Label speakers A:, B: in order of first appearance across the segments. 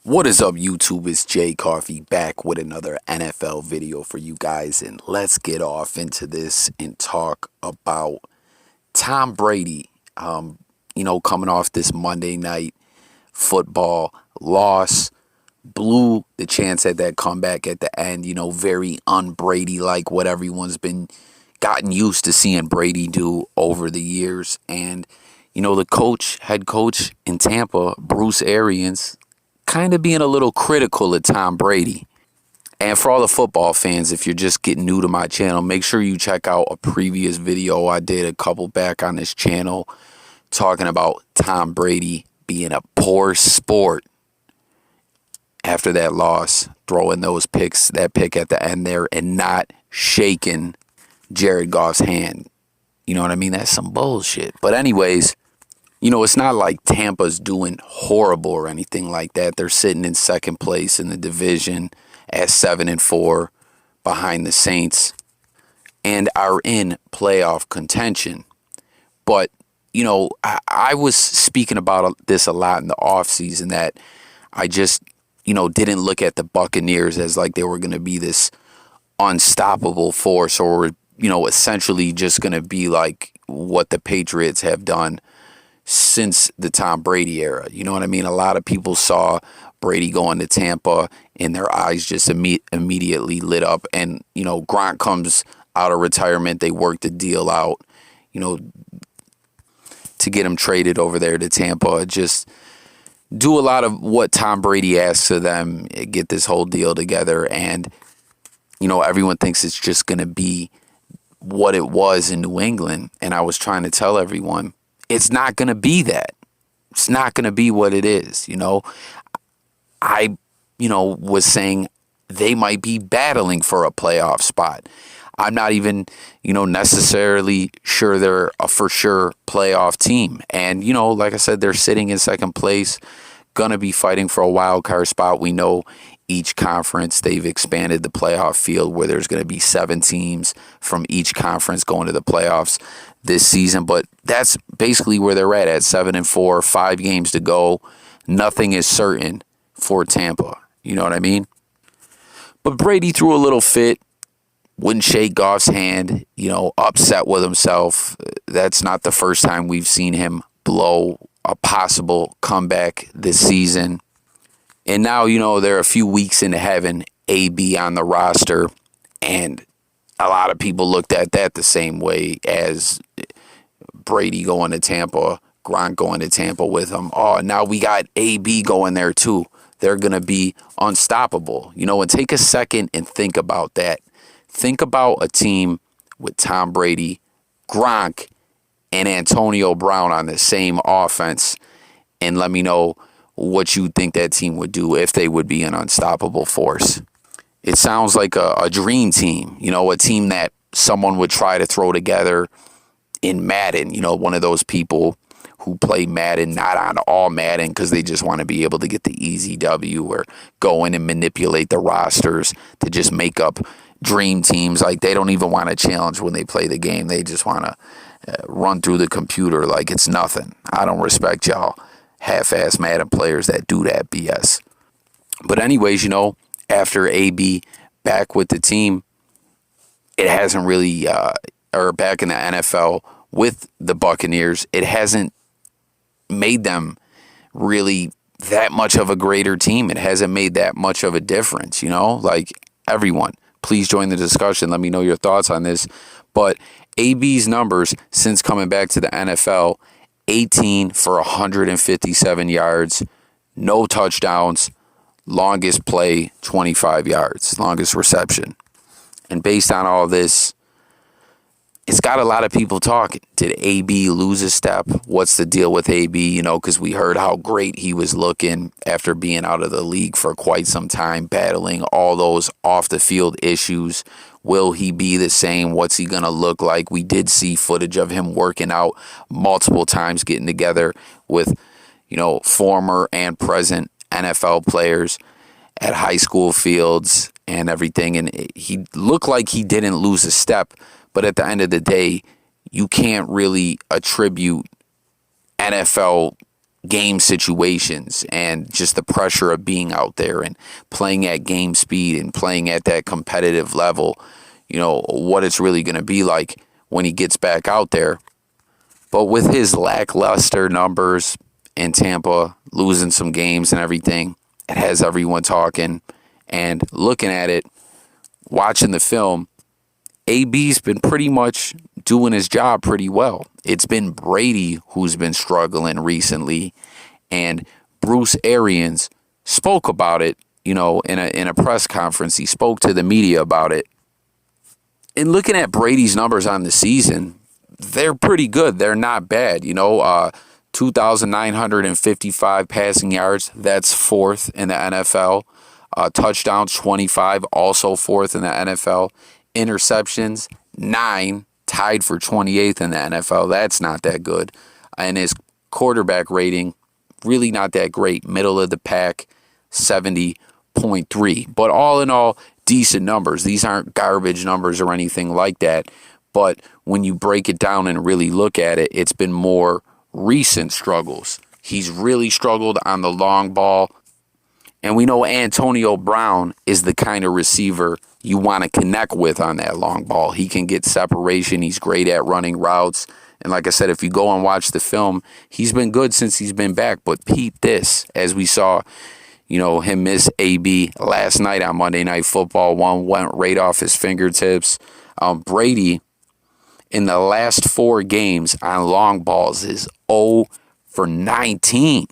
A: What is up, YouTube? It's Jay Coffee back with another NFL video for you guys, and let's get off into this and talk about Tom Brady. Coming off this Monday night football loss, blew the chance at that comeback at the end. Very un-Brady like what everyone's been gotten used to seeing Brady do over the years, and the head coach in Tampa, Bruce Arians, kind of being a little critical of Tom Brady. And for all the football fans, if you're just getting new to my channel, make sure you check out a previous video I did a couple back on this channel talking about Tom Brady being a poor sport after that loss, throwing that pick at the end there and not shaking Jared Goff's hand. You know what I mean? That's some bullshit. But anyways, it's not like Tampa's doing horrible or anything like that. They're sitting in second place in the division at 7-4 behind the Saints and are in playoff contention. But, I was speaking about this a lot in the offseason, that I just, didn't look at the Buccaneers as like they were going to be this unstoppable force, or, essentially just going to be like what the Patriots have done since the Tom Brady era. You know what I mean? A lot of people saw Brady going to Tampa and their eyes just immediately lit up. And, Gronk comes out of retirement. They work the deal out, to get him traded over there to Tampa. Just do a lot of what Tom Brady asks of them, get this whole deal together. And, everyone thinks it's just going to be what it was in New England. And I was trying to tell everyone, it's not going to be that. It's not going to be what it is. I was saying they might be battling for a playoff spot. I'm not even, necessarily sure they're a for sure playoff team. And, like I said, they're sitting in second place, going to be fighting for a wild card spot. We know each conference, they've expanded the playoff field where there's going to be 7 teams from each conference going to the playoffs this season. But that's basically where they're at 7-4, 5 games to go. Nothing is certain for Tampa. You know what I mean? But Brady threw a little fit, wouldn't shake Goff's hand, upset with himself. That's not the first time we've seen him blow a possible comeback this season. And now, they're a few weeks into having AB on the roster, and a lot of people looked at that the same way as Brady going to Tampa, Gronk going to Tampa with him. Oh, now we got AB going there too. They're going to be unstoppable. And take a second and think about that. Think about a team with Tom Brady, Gronk, and Antonio Brown on the same offense, and let me know what you think that team would do if they would be an unstoppable force. It sounds like a dream team, a team that someone would try to throw together in Madden, one of those people who play Madden, not on all Madden because they just want to be able to get the easy W, or go in and manipulate the rosters to just make up dream teams. Like, they don't even want to challenge when they play the game. They just want to run through the computer like it's nothing. I don't respect y'all half-ass Madden players that do that BS. But anyways, after AB back with the team, it hasn't really, or back in the NFL with the Buccaneers, it hasn't made them really that much of a greater team. It hasn't made that much of a difference, like, everyone, please join the discussion. Let me know your thoughts on this. But AB's numbers since coming back to the NFL: 18 for 157 yards, no touchdowns, longest play 25 yards, longest reception. And based on all this, it's got a lot of people talking. Did AB lose a step? What's the deal with AB? Because we heard how great he was looking after being out of the league for quite some time, battling all those off-the-field issues. Will he be the same? What's he going to look like? We did see footage of him working out multiple times, getting together with, former and present NFL players at high school fields and everything. And he looked like he didn't lose a step. But at the end of the day, you can't really attribute NFL game situations and just the pressure of being out there and playing at game speed and playing at that competitive level, what it's really going to be like when he gets back out there. But with his lackluster numbers in Tampa, losing some games and everything, it has everyone talking and looking at it, watching the film. AB's been pretty much doing his job pretty well. It's been Brady who's been struggling recently, and Bruce Arians spoke about it, in a press conference. He spoke to the media about it. And looking at Brady's numbers on the season, they're pretty good. They're not bad. 2,955 passing yards. That's fourth in the NFL. Touchdowns, 25, also fourth in the NFL. Interceptions, 9, tied for 28th in the NFL. That's not that good. And his quarterback rating, really not that great. Middle of the pack, 70.3. But all in all, decent numbers. These aren't garbage numbers or anything like that. But when you break it down and really look at it, it's been more recent struggles. He's really struggled on the long ball. And we know Antonio Brown is the kind of receiver you want to connect with on that long ball. He can get separation. He's great at running routes. And like I said, if you go and watch the film, he's been good since he's been back. But peep this, as we saw, him miss AB last night on Monday Night Football. One went right off his fingertips. Brady, in the last 4 games on long balls, is 0 for 19.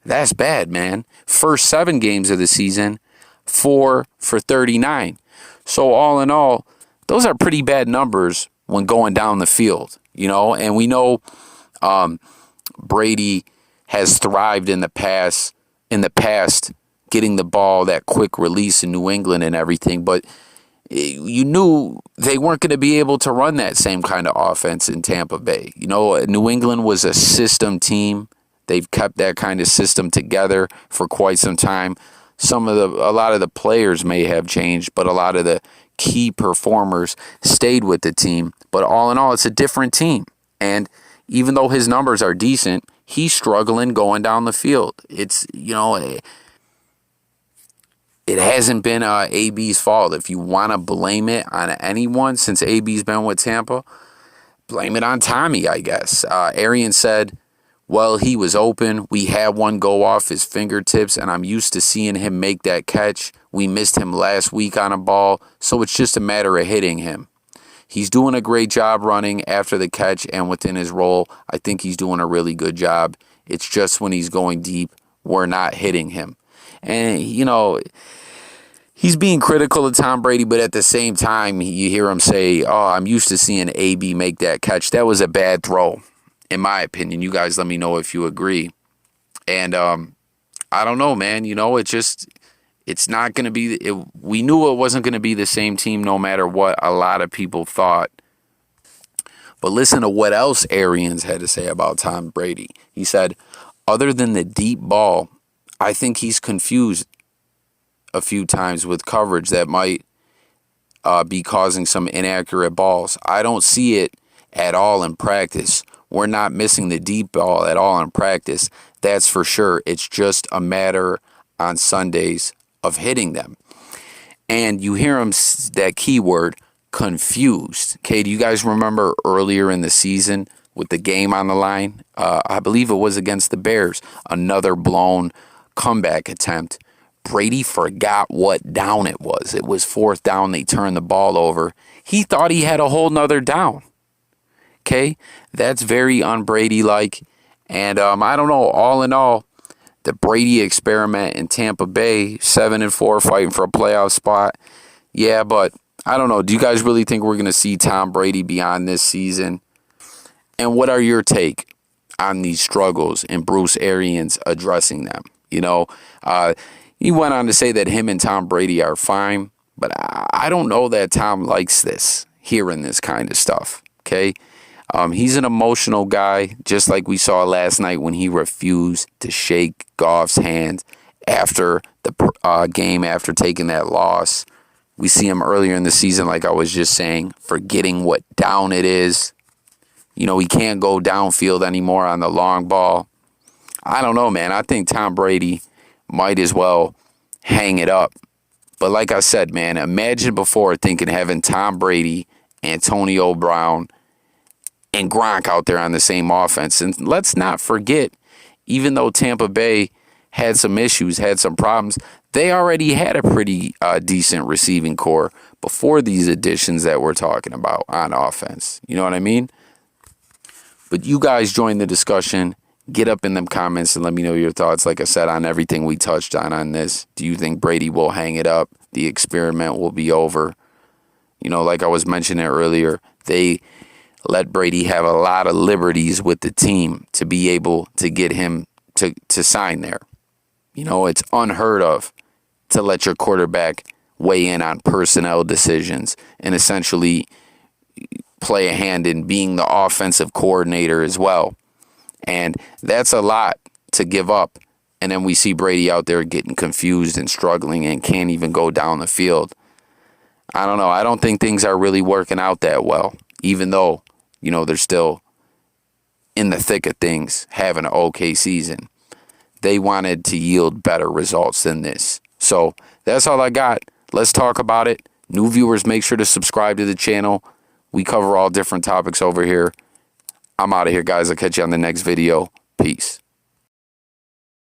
A: That's bad, man. First 7 games of the season, 4 for 39. So all in all, those are pretty bad numbers when going down the field, And we know Brady has thrived in the past, getting the ball, that quick release in New England and everything. But you knew they weren't going to be able to run that same kind of offense in Tampa Bay. New England was a system team. They've kept that kind of system together for quite some time. A lot of the players may have changed, but a lot of the key performers stayed with the team. But all in all, it's a different team. And even though his numbers are decent, he's struggling going down the field. It's, it hasn't been AB's fault. If you want to blame it on anyone since AB's been with Tampa, blame it on Tommy, I guess. Arians said, well, he was open. We had one go off his fingertips, and I'm used to seeing him make that catch. We missed him last week on a ball, so it's just a matter of hitting him. He's doing a great job running after the catch and within his role. I think he's doing a really good job. It's just when he's going deep, we're not hitting him. And, he's being critical of Tom Brady, but at the same time, you hear him say, I'm used to seeing AB make that catch. That was a bad throw, in my opinion. You guys let me know if you agree. And I don't know, man. It's not going to be... we knew it wasn't going to be the same team no matter what a lot of people thought. But listen to what else Arians had to say about Tom Brady. He said, other than the deep ball, I think he's confused a few times with coverage that might be causing some inaccurate balls. I don't see it at all in practice. We're not missing the deep ball at all in practice. That's for sure. It's just a matter on Sundays of hitting them. And you hear him, that keyword, confused. Okay, do you guys remember earlier in the season with the game on the line? I believe it was against the Bears. Another blown comeback attempt. Brady forgot what down it was. It was 4th down. They turned the ball over. He thought he had a whole nother down. Okay, that's very un-Brady-like. And I don't know, all in all, the Brady experiment in Tampa Bay, 7-4, fighting for a playoff spot. Yeah, but I don't know. Do you guys really think we're going to see Tom Brady beyond this season? And what are your take on these struggles and Bruce Arians addressing them? He went on to say that him and Tom Brady are fine, but I don't know that Tom likes this, hearing this kind of stuff, okay? He's an emotional guy, just like we saw last night when he refused to shake Goff's hand after the game, after taking that loss. We see him earlier in the season, like I was just saying, forgetting what down it is. He can't go downfield anymore on the long ball. I don't know, man. I think Tom Brady might as well hang it up. But like I said, man, imagine before thinking having Tom Brady, Antonio Brown, and Gronk out there on the same offense. And let's not forget, even though Tampa Bay had some issues, had some problems, they already had a pretty decent receiving core before these additions that we're talking about on offense. You know what I mean? But you guys join the discussion. Get up in them comments and let me know your thoughts, like I said, on everything we touched on this. Do you think Brady will hang it up? The experiment will be over? You know, like I was mentioning earlier, they let Brady have a lot of liberties with the team to be able to get him to sign there. You know, it's unheard of to let your quarterback weigh in on personnel decisions and essentially play a hand in being the offensive coordinator as well. And that's a lot to give up. And then we see Brady out there getting confused and struggling and can't even go down the field. I don't know. I don't think things are really working out that well, even though, you know, they're still in the thick of things, having an okay season. They wanted to yield better results than this. So that's all I got. Let's talk about it. New viewers, make sure to subscribe to the channel. We cover all different topics over here. I'm out of here, guys. I'll catch you on the next video. Peace.